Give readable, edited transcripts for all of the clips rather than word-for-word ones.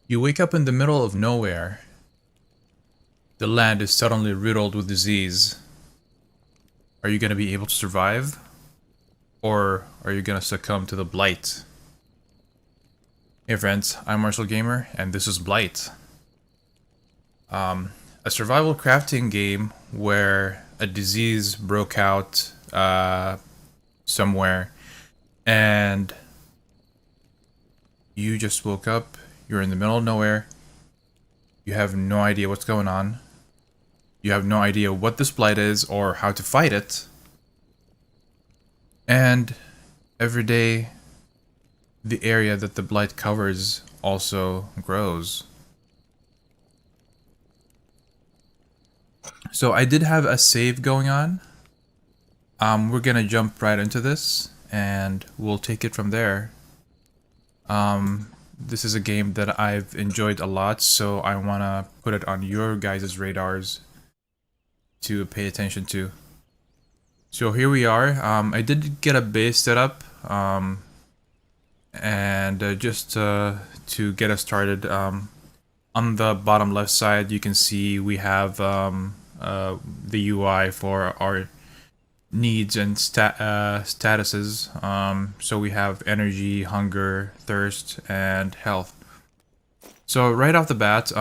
You wake up in the middle of nowhere. The land is suddenly riddled with disease. Are you going to be able to survive? Or are you going to succumb to the Blight? Hey friends, I'm Marshall Gamer, and this is Blight. A survival crafting game where a disease broke out somewhere, and you just woke up, you're in the middle of nowhere, you have no idea what's going on, you have no idea what this blight is or how to fight it, and every day the area that the blight covers also grows. So I did have a save going on. We're gonna jump right into this and we'll take it from there. This is a game that I've enjoyed a lot, so I wanna put it on your guys' radars to pay attention to. So here we are. I did get a base set up, and just to get us started, on the bottom left side you can see we have the UI for our needs and statuses. So we have energy, hunger, thirst, and health. So right off the bat,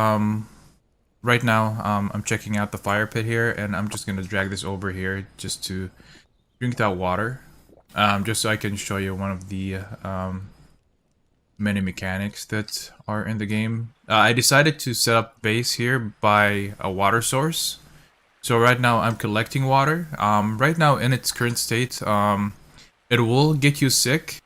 right now I'm checking out the fire pit here, and I'm just gonna drag this over here just to drink that water, just so I can show you one of the many mechanics that are in the game. I decided to set up base here by a water source. So right now I'm collecting water. Right now in its current state, it will get you sick.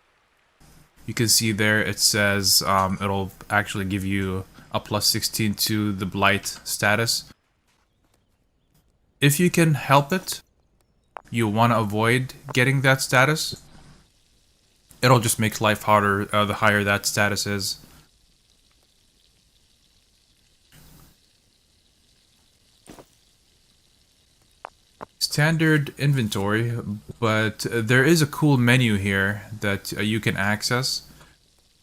You can see there it says it'll actually give you a plus 16 to the blight status. If you can help it, you want to avoid getting that status. It'll just make life harder the higher that status is. Standard inventory, but there is a cool menu here that you can access.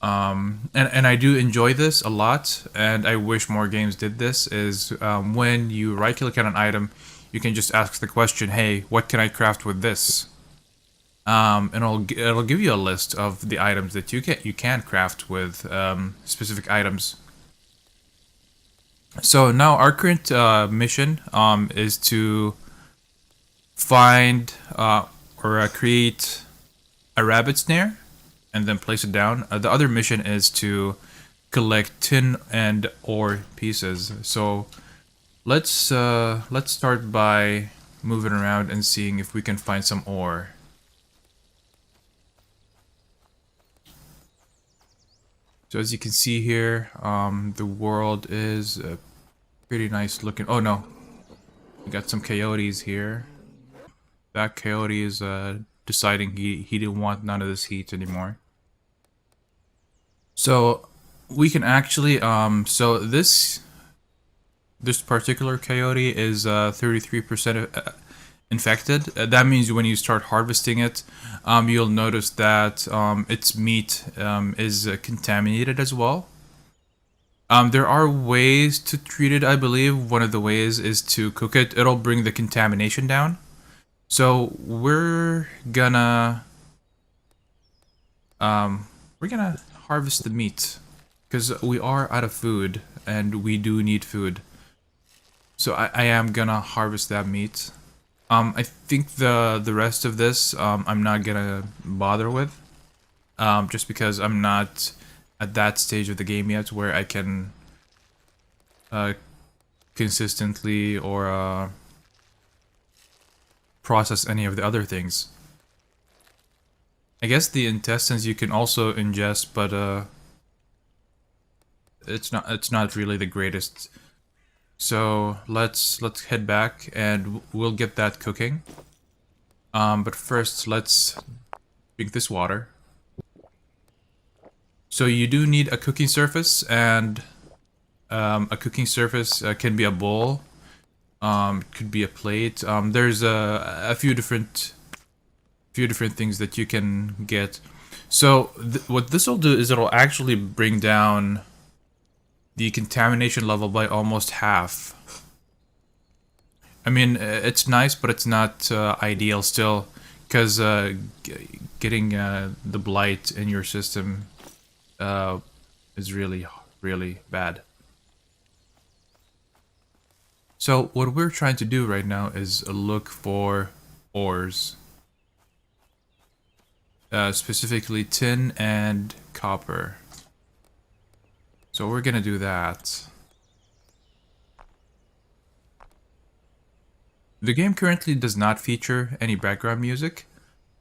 And I do enjoy this a lot, and I wish more games did this, is when you right click on an item, you can just ask the question, hey, what can I craft with this? And it'll give you a list of the items that you can craft with specific items. So now our current mission is to find or create a rabbit snare and then place it down. The other mission is to collect tin and ore pieces. So let's start by moving around and seeing if we can find some ore. So as you can see here, the world is pretty nice looking. Oh no, we got some coyotes here. That coyote is deciding he didn't want none of this heat anymore. So we can actually so this particular coyote is 33% infected. That means when you start harvesting it, you'll notice that its meat is contaminated as well. There are ways to treat it, I believe. One of the ways is to cook it. It'll bring the contamination down. So we're gonna harvest the meat because we are out of food and we do need food. So I am gonna harvest that meat. I think the rest of this I'm not gonna bother with, just because I'm not at that stage of the game yet where I can consistently or process any of the other things. I guess the intestines you can also ingest, but it's not really the greatest. So let's head back and we'll get that cooking. But first let's drink this water. So you do need a cooking surface, and a cooking surface can be a bowl, it could be a plate. There's a few different things that you can get. So what this will do is it'll actually bring down the contamination level by almost half. I mean, it's nice, but it's not ideal still, because getting the blight in your system is really, really bad. So what we're trying to do right now is look for ores, specifically tin and copper. So we're gonna do that. The game currently does not feature any background music,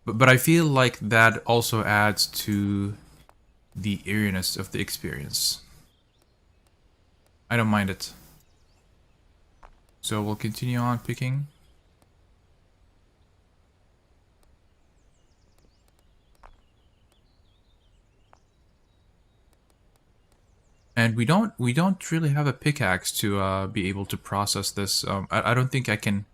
but I feel like that also adds to the eeriness of the experience. I don't mind it. So we'll continue on picking. And we don't really have a pickaxe to be able to process this. I don't think I can.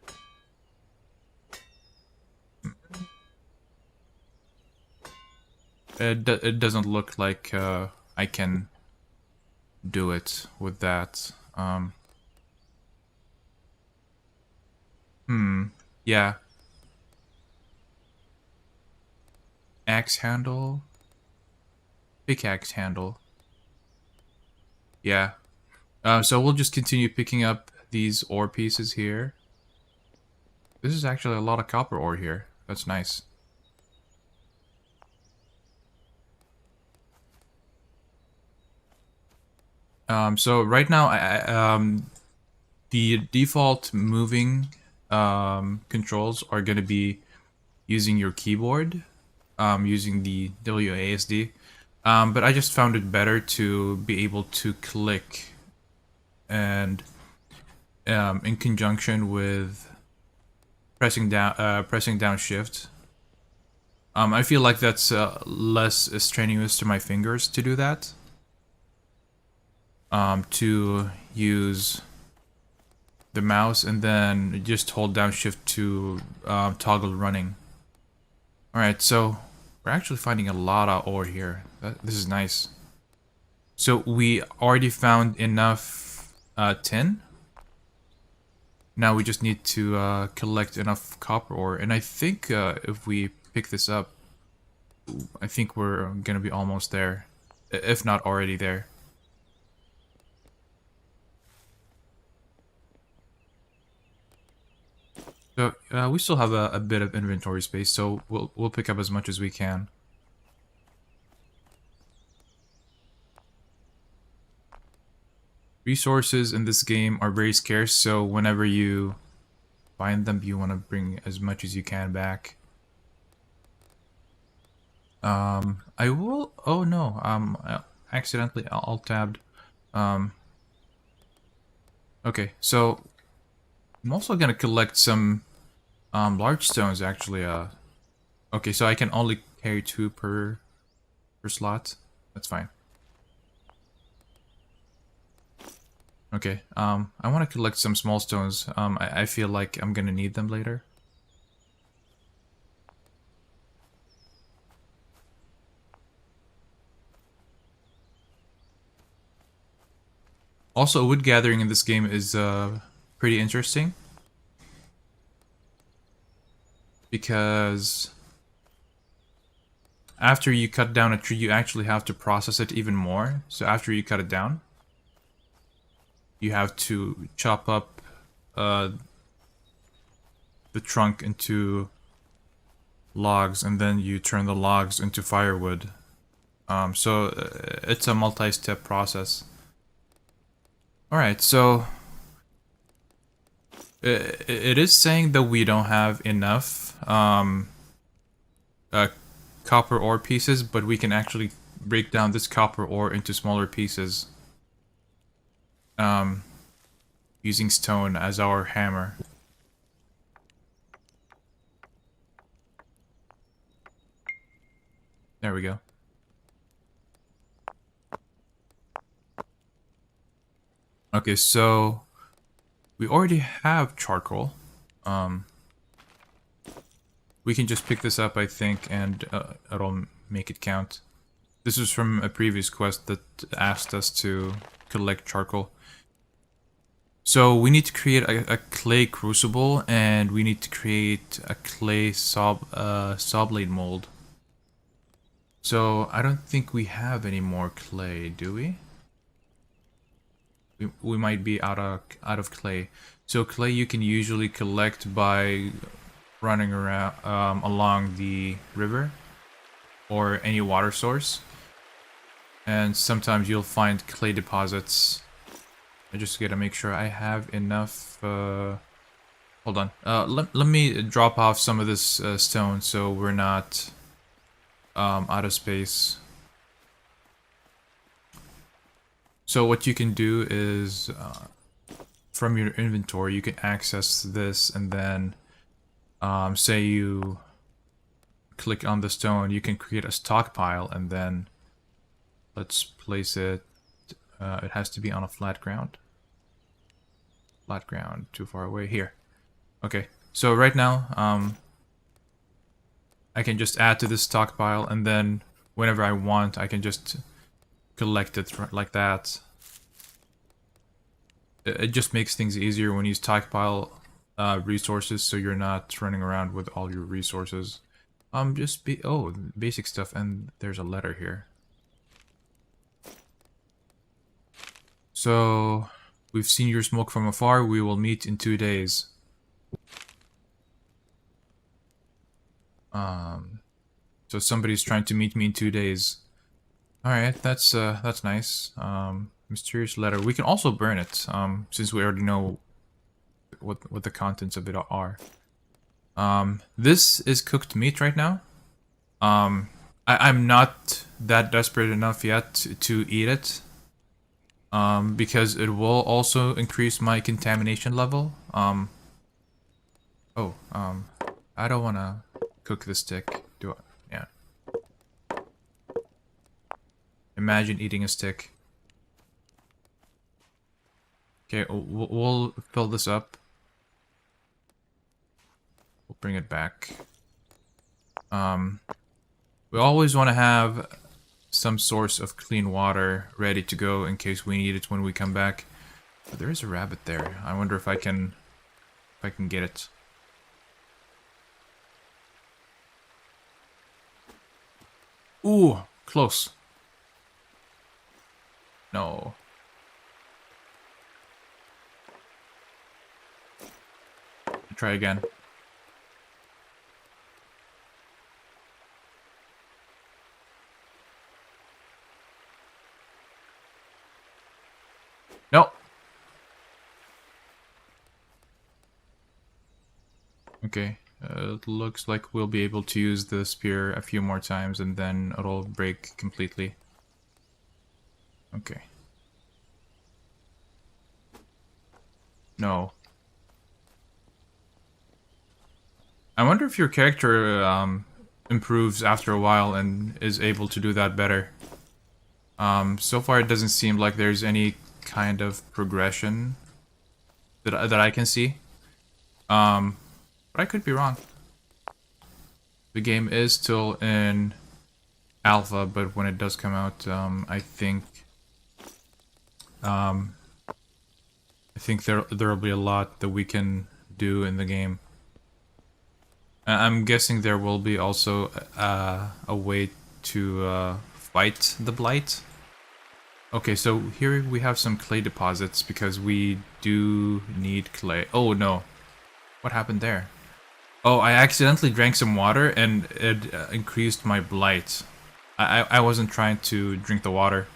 It doesn't look like I can do it with that. Yeah. Axe handle. Pickaxe handle. Yeah. So we'll just continue picking up these ore pieces here. This is actually a lot of copper ore here. That's nice. So right now, the default moving controls are going to be using your keyboard, using the WASD. But I just found it better to be able to click, and in conjunction with pressing down shift. I feel like that's less strenuous to my fingers to do that. To use the mouse and then just hold down shift to toggle running. Alright, so we're actually finding a lot of ore here. This is nice. So we already found enough tin. Now we just need to collect enough copper ore. And I think if we pick this up, I think we're gonna be almost there. If not already there. So we still have a bit of inventory space, so we'll pick up as much as we can. Resources in this game are very scarce, so whenever you find them, you want to bring as much as you can back. I will. Oh no. I accidentally alt-tabbed. Okay, so I'm also gonna collect some large stones actually. Okay, so I can only carry 2 per slot. That's fine. Okay, I want to collect some small stones. I feel like I'm gonna need them later. Also, wood gathering in this game is pretty interesting, because after you cut down a tree, you actually have to process it even more. So after you cut it down, you have to chop up the trunk into logs, and then you turn the logs into firewood. So it's a multi-step process. Alright, so it is saying that we don't have enough copper ore pieces, but we can actually break down this copper ore into smaller pieces using stone as our hammer. There we go. Okay, so we already have charcoal. We can just pick this up, I think, and it'll make it count. This is from a previous quest that asked us to collect charcoal. So we need to create a clay crucible, and we need to create a clay saw blade mold. So I don't think we have any more clay, do we? We might be out of clay. So clay you can usually collect by running around along the river or any water source, and sometimes you'll find clay deposits. I just gotta make sure I have enough. Hold on. Let me drop off some of this stone so we're not out of space. So what you can do is from your inventory you can access this, and then say you click on the stone, you can create a stockpile, and then let's place it. It has to be on a flat ground. Flat ground, too far away. Here. Okay, so right now I can just add to this stockpile, and then whenever I want I can just collect it like that. It just makes things easier when you stockpile resources, so you're not running around with all your resources. Basic stuff, and there's a letter here. So, we've seen your smoke from afar. We will meet in 2 days. So somebody's trying to meet me in 2 days. All right, that's nice. Mysterious letter. We can also burn it, since we already know what the contents of it are. This is cooked meat right now. I'm not that desperate enough yet to eat it. Because it will also increase my contamination level. I don't want to cook the stick. Do I? Yeah. Imagine eating a stick. Okay, we'll fill this up. We'll bring it back. We always want to have some source of clean water ready to go in case we need it when we come back. But there is a rabbit there. I wonder if I can get it. Ooh, close. No. Try again. No. Okay. It looks like we'll be able to use the spear a few more times and then it'll break completely. Okay. No. I wonder if your character improves after a while and is able to do that better. So far it doesn't seem like there's any kind of progression that I can see. But I could be wrong. The game is still in alpha, but when it does come out, I think there'll be a lot that we can do in the game. I'm guessing there will be also a way to fight the Blight. Okay, so here we have some clay deposits because we do need clay. Oh no, what happened there? Oh, I accidentally drank some water and it increased my blight. I wasn't trying to drink the water.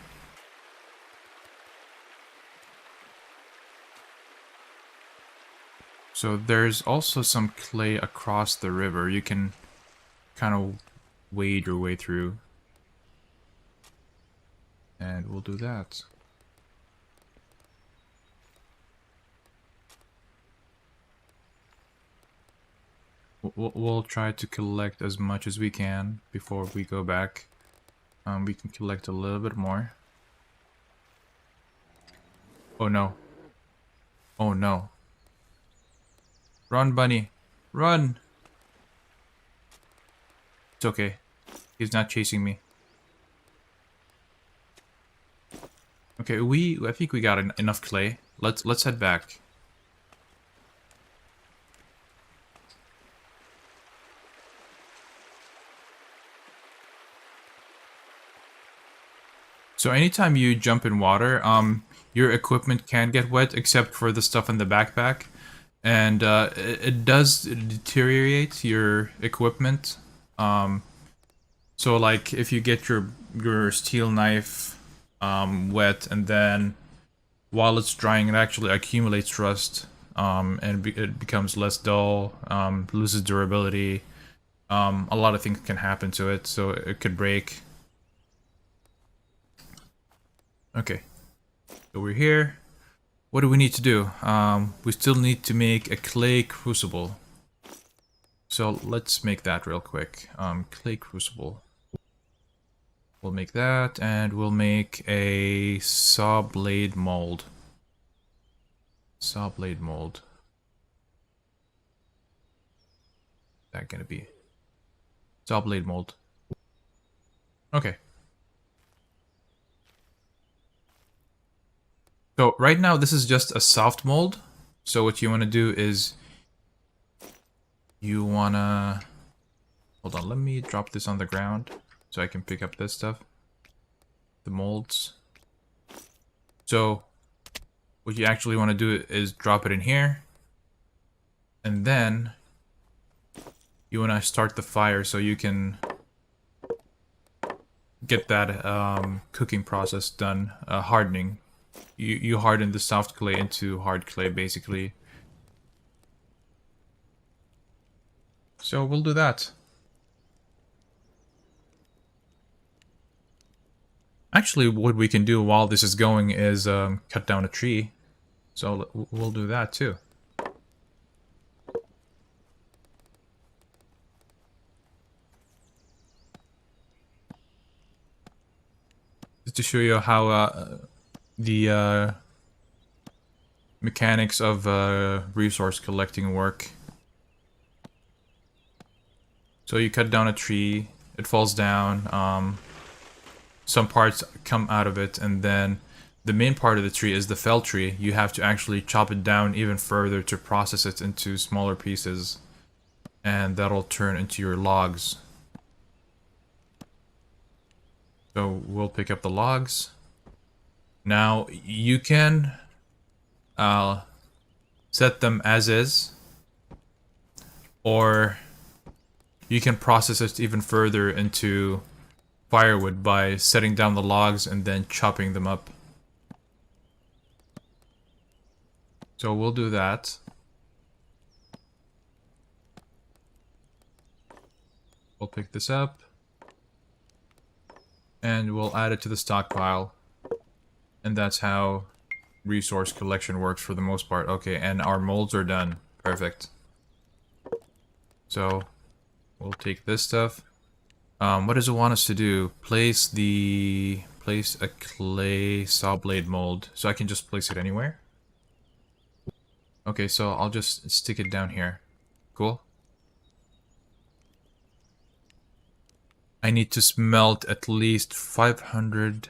So there's also some clay across the river. You can kind of wade your way through. And we'll do that. We'll try to collect as much as we can before we go back. We can collect a little bit more. Oh no. Oh no. Run, bunny. Run! It's okay. He's not chasing me. Okay, I think we got enough clay. Let's head back. So anytime you jump in water, your equipment can get wet, except for the stuff in the backpack, and it does deteriorate your equipment. So like if you get your steel knife wet, and then while it's drying, it actually accumulates rust, and it becomes less dull, loses durability. A lot of things can happen to it, so it could break. Okay, so we're here. What do we need to do? We still need to make a clay crucible. So let's make that real quick. Clay crucible. We'll make that, and we'll make a saw blade mold. Saw blade mold. That gonna be saw blade mold. Okay. So right now this is just a soft mold. So what you want to do is you wanna hold on. Let me drop this on the ground so I can pick up this stuff. The molds. So what you actually want to do is drop it in here, and then you want to start the fire so you can get that cooking process done, hardening. You harden the soft clay into hard clay, basically. So we'll do that. Actually, what we can do while this is going is cut down a tree. So we'll do that too. Just to show you how the mechanics of resource collecting work. So you cut down a tree, it falls down, some parts come out of it, and then the main part of the tree is the fell tree. You have to actually chop it down even further to process it into smaller pieces, and that'll turn into your logs. So we'll pick up the logs. Now you can set them as is, or you can process it even further into firewood by setting down the logs and then chopping them up. So we'll do that. We'll pick this up, and we'll add it to the stockpile. And that's how resource collection works for the most part. Okay, and our molds are done. Perfect. So we'll take this stuff. What does it want us to do? Place a clay saw blade mold. So I can just place it anywhere? Okay, so I'll just stick it down here. Cool. I need to smelt at least 500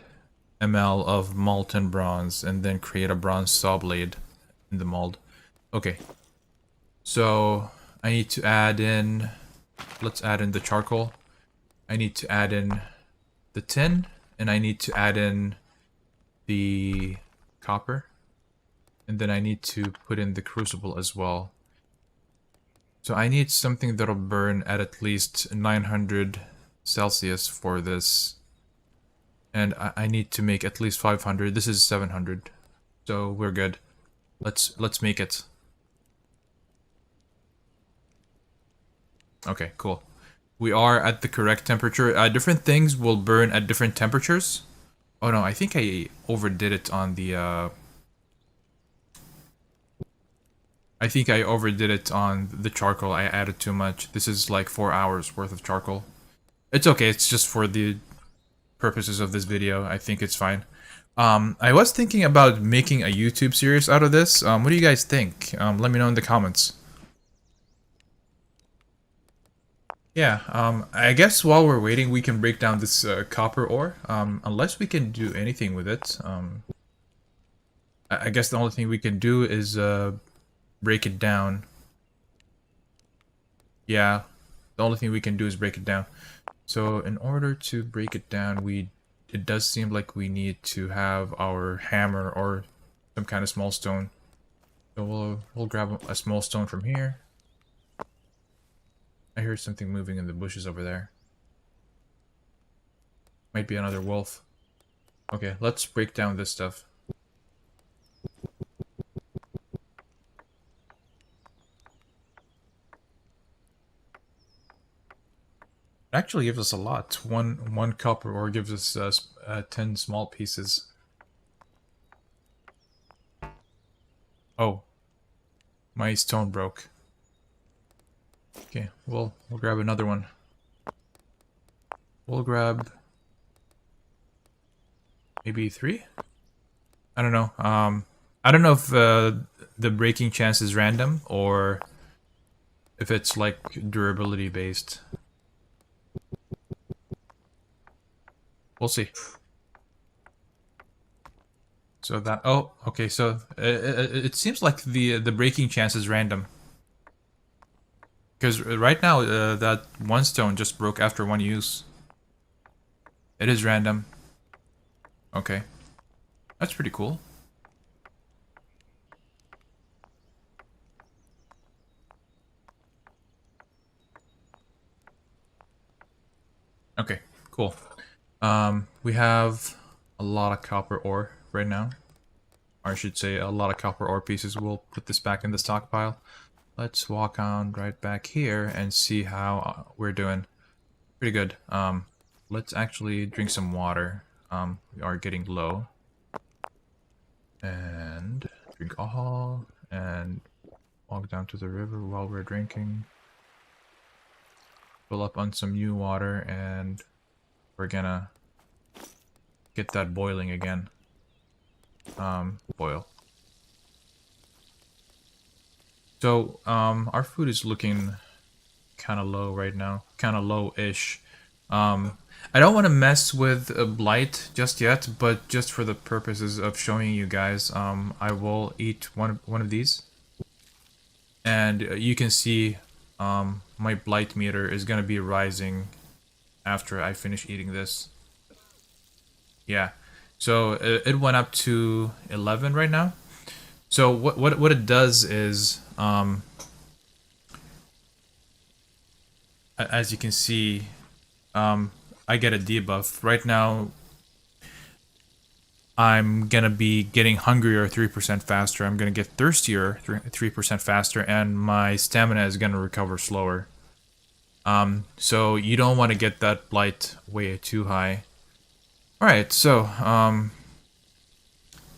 ml of molten bronze and then create a bronze saw blade in the mold. Okay. So I need to add in, let's add in the charcoal. I need to add in the tin, and I need to add in the copper, and then I need to put in the crucible as well. So I need something that'll burn at least 900 Celsius for this, and I need to make at least 500. This is 700, so we're good. Let's make it. Okay, cool. We are at the correct temperature. Different things will burn at different temperatures. Oh no, I think I overdid it on the I think I overdid it on the charcoal. I added too much. This is like 4 hours worth of charcoal. It's okay, it's just for the purposes of this video. I think it's fine. I was thinking about making a YouTube series out of this. What do you guys think? Let me know in the comments. Yeah, I guess while we're waiting, we can break down this copper ore, unless we can do anything with it. I guess the only thing we can do is break it down. Yeah, the only thing we can do is break it down. So in order to break it down, it does seem like we need to have our hammer or some kind of small stone. So we'll grab a small stone from here. I hear something moving in the bushes over there. Might be another wolf. Okay, let's break down this stuff. It actually gives us a lot. One copper ore gives us 10 small pieces. Oh, my stone broke. Okay, we'll grab another one. We'll grab maybe 3? I don't know. I don't know if the breaking chance is random or if it's like durability based. We'll see. So that okay. So it seems like the breaking chance is random. Because right now that one stone just broke after one use. It is random. Okay, that's pretty cool. Okay, cool. We have a lot of copper ore right now. Or I should say a lot of copper ore pieces. We'll put this back in the stockpile. Let's walk on right back here and see how we're doing. Pretty good. Let's actually drink some water. We are getting low. And drink all. And walk down to the river while we're drinking. Fill up on some new water and we're gonna get that boiling again. Boil. So, our food is looking kind of low right now. Kind of low-ish. I don't want to mess with a Blight just yet, but just for the purposes of showing you guys, I will eat one of these. And you can see my Blight meter is going to be rising after I finish eating this. Yeah. So it went up to 11 right now. So what it does is, as you can see, I get a debuff. Right now, I'm gonna be getting hungrier 3% faster. I'm gonna get thirstier 3% faster, and my stamina is gonna recover slower. So you don't want to get that blight way too high. Alright, so,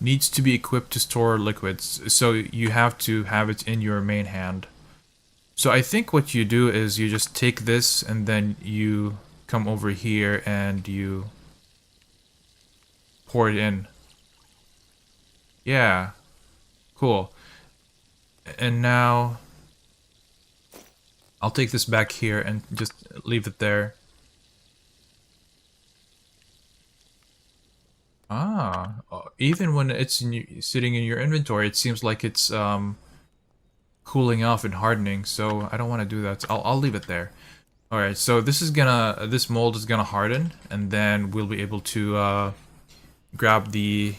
needs to be equipped to store liquids, so you have to have it in your main hand. So I think what you do is you just take this and then you come over here and you pour it in. Yeah, cool. And now I'll take this back here and just leave it there. Ah, even when it's sitting in your inventory, it seems like it's cooling off and hardening. So I don't want to do that. So I'll leave it there. All right. So this mold is gonna harden, and then we'll be able to grab the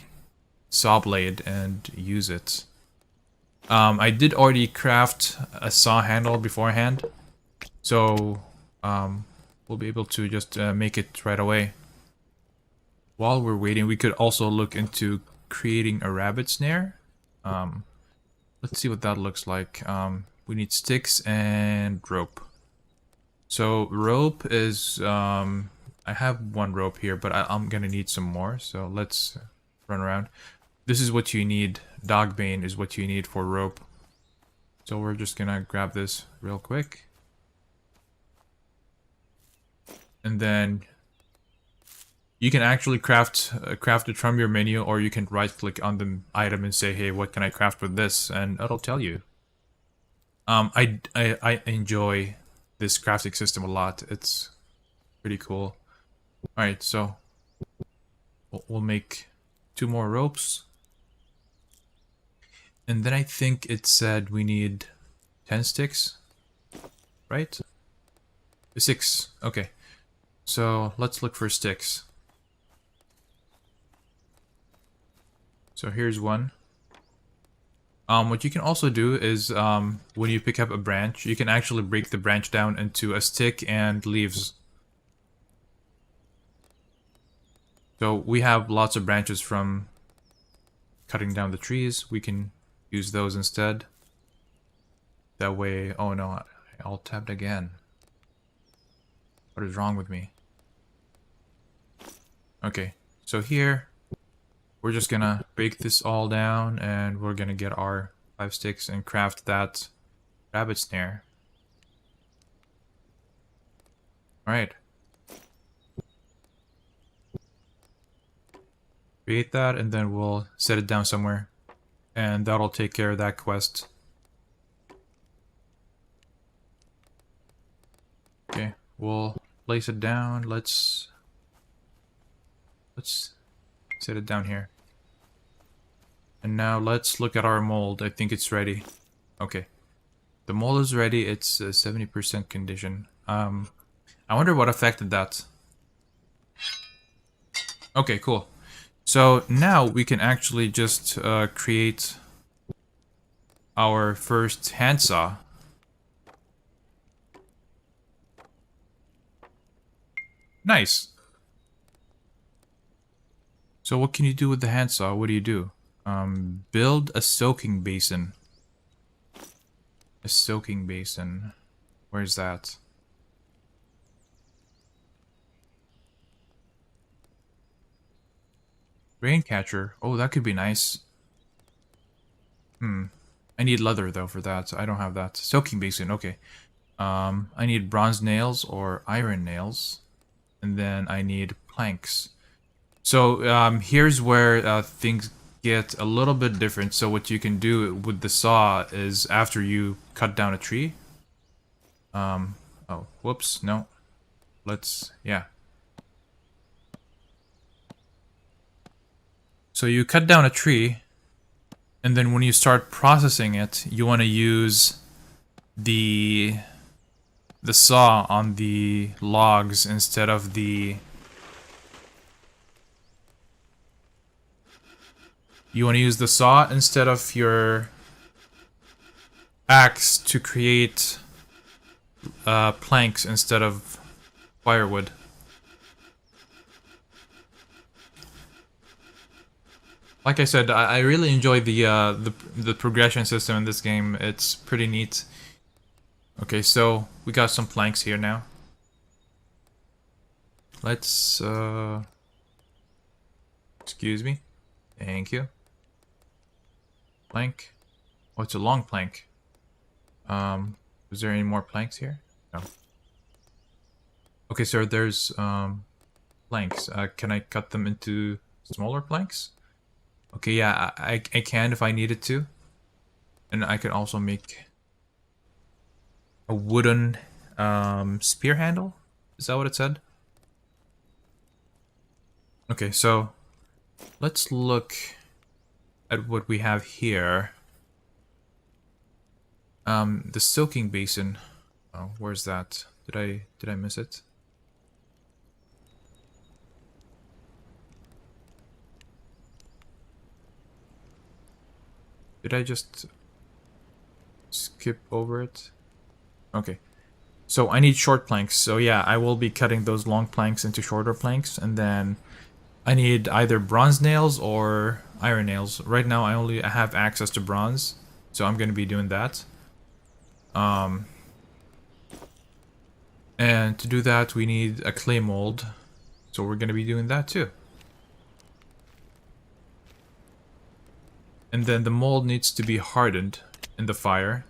saw blade and use it. I did already craft a saw handle beforehand, so we'll be able to just make it right away. While we're waiting, we could also look into creating a rabbit snare. Let's see what that looks like. We need sticks and rope. So rope is, I have one rope here, but I'm gonna need some more. So let's run around. This is what you need. Dogbane is what you need for rope. So we're just gonna grab this real quick. And then you can actually craft it from your menu, or you can right click on the item and say, hey, what can I craft with this? And it'll tell you. I enjoy this crafting system a lot. It's pretty cool. Alright, so we'll make 2 more ropes. And then I think it said we need 10 sticks, right? 6, okay. So let's look for sticks. So here's one. What you can also do is when you pick up a branch, you can actually break the branch down into a stick and leaves. So we have lots of branches from cutting down the trees. We can use those instead. That way, oh no, I alt tabbed again. What is wrong with me? Okay, so here, we're just gonna break this all down and we're gonna get our 5 sticks and craft that rabbit snare. Alright. Create that and then we'll set it down somewhere. And that'll take care of that quest. Okay, we'll place it down. Let's set it down here. And now let's look at our mold. I think it's ready. Okay. The mold is ready. It's 70% condition. I wonder what affected that. Okay, cool. So now we can actually just create our first handsaw. Nice. So what can you do with the handsaw? What do you do? Build a soaking basin. A soaking basin. Where's that? Rain catcher. Oh, that could be nice. I need leather though for that. I don't have that. Soaking basin. Okay. I need bronze nails or iron nails, and then I need planks. So here's where things get a little bit different. So what you can do with the saw is after you cut down a tree. Oh, whoops, no. Yeah. So you cut down a tree, and then when you start processing it, you want to use the saw on the logs instead of the... You want to use the saw instead of your axe to create planks instead of firewood. Like I said, I really enjoy the progression system in this game. It's pretty neat. Okay, so we got some planks here now. Let's excuse me. Thank you. Plank. Oh, it's a long plank. Is there any more planks here? No. Okay, so there's planks. Can I cut them into smaller planks? Okay, yeah, I can if I needed to. And I can also make a wooden spear handle. Is that what it said? Okay, so let's look at what we have here. The soaking basin. Oh, where's that? Did I miss it? Did I just skip over it? Okay. So I need short planks. So yeah, I will be cutting those long planks into shorter planks, and then I need either bronze nails or iron nails. Right now I only have access to bronze, so I'm going to be doing that. And to do that we need a clay mold, so we're going to be doing that too. And then the mold needs to be hardened in the fire.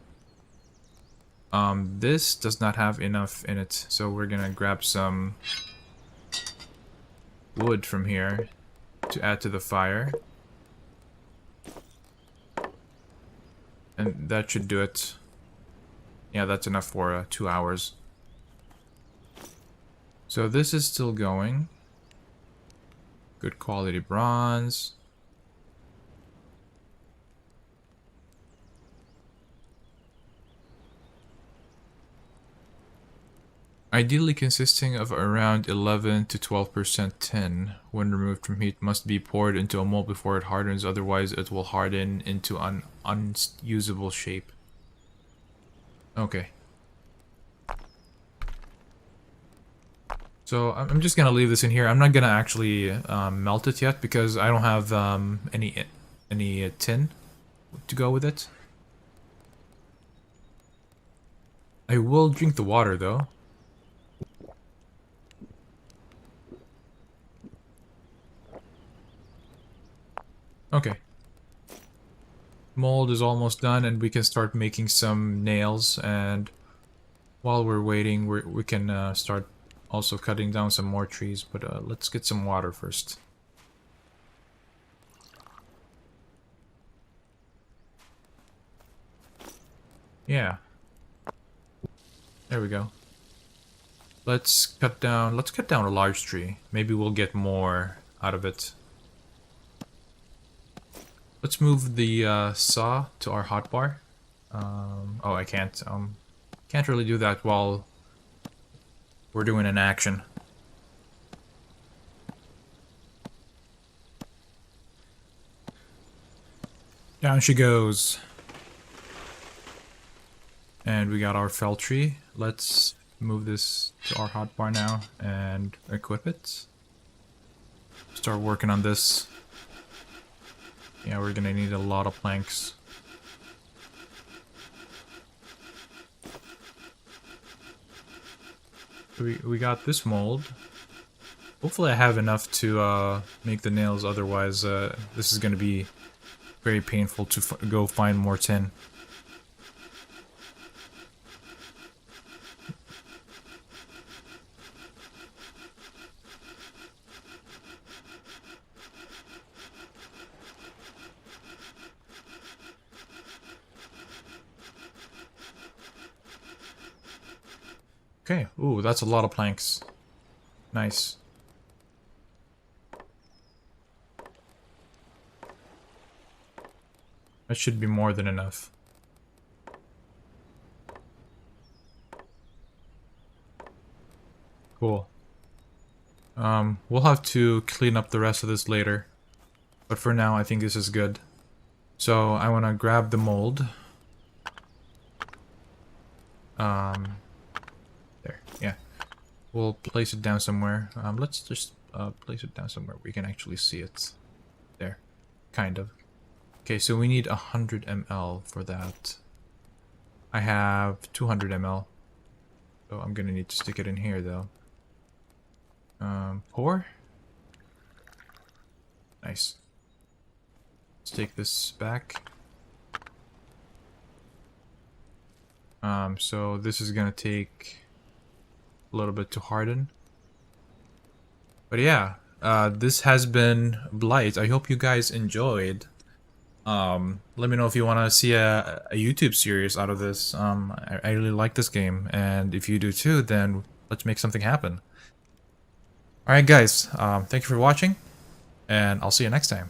This does not have enough in it, so we're gonna grab some wood from here to add to the fire. And that should do it. Yeah, that's enough for 2 hours. So this is still going. Good quality bronze. Ideally consisting of around 11 to 12% tin. When removed from heat, must be poured into a mold before it hardens, otherwise it will harden into an unusable shape. Okay. So I'm just gonna leave this in here. I'm not gonna actually melt it yet because I don't have any tin to go with it. I will drink the water though. Okay. Mold is almost done and we can start making some nails, and while we're waiting we can start also cutting down some more trees, but let's get some water first. Yeah. There we go. Let's cut down a large tree. Maybe we'll get more out of it. Let's move the saw to our hotbar. Oh, I can't really do that while we're doing an action. Down she goes. And we got our fell tree. Let's move this to our hotbar now and equip it. Start working on this. Yeah, we're gonna need a lot of planks. We got this mold. Hopefully I have enough to make the nails, otherwise this is gonna be very painful to go find more tin. Okay, ooh, that's a lot of planks. Nice. That should be more than enough. Cool. We'll have to clean up the rest of this later. But for now, I think this is good. So, I want to grab the mold. There, yeah. We'll place it down somewhere. Let's just place it down somewhere where we can actually see it. There. Kind of. Okay, so we need 100 ml for that. I have 200 ml. So I'm gonna need to stick it in here though. Pour? Nice. Let's take this back. So this is gonna take a little bit to harden. But yeah, this has been Blight. I hope you guys enjoyed. Let me know if you want to see a YouTube series out of this. I really like this game, and if you do too, then let's make something happen. Alright guys, thank you for watching, and I'll see you next time.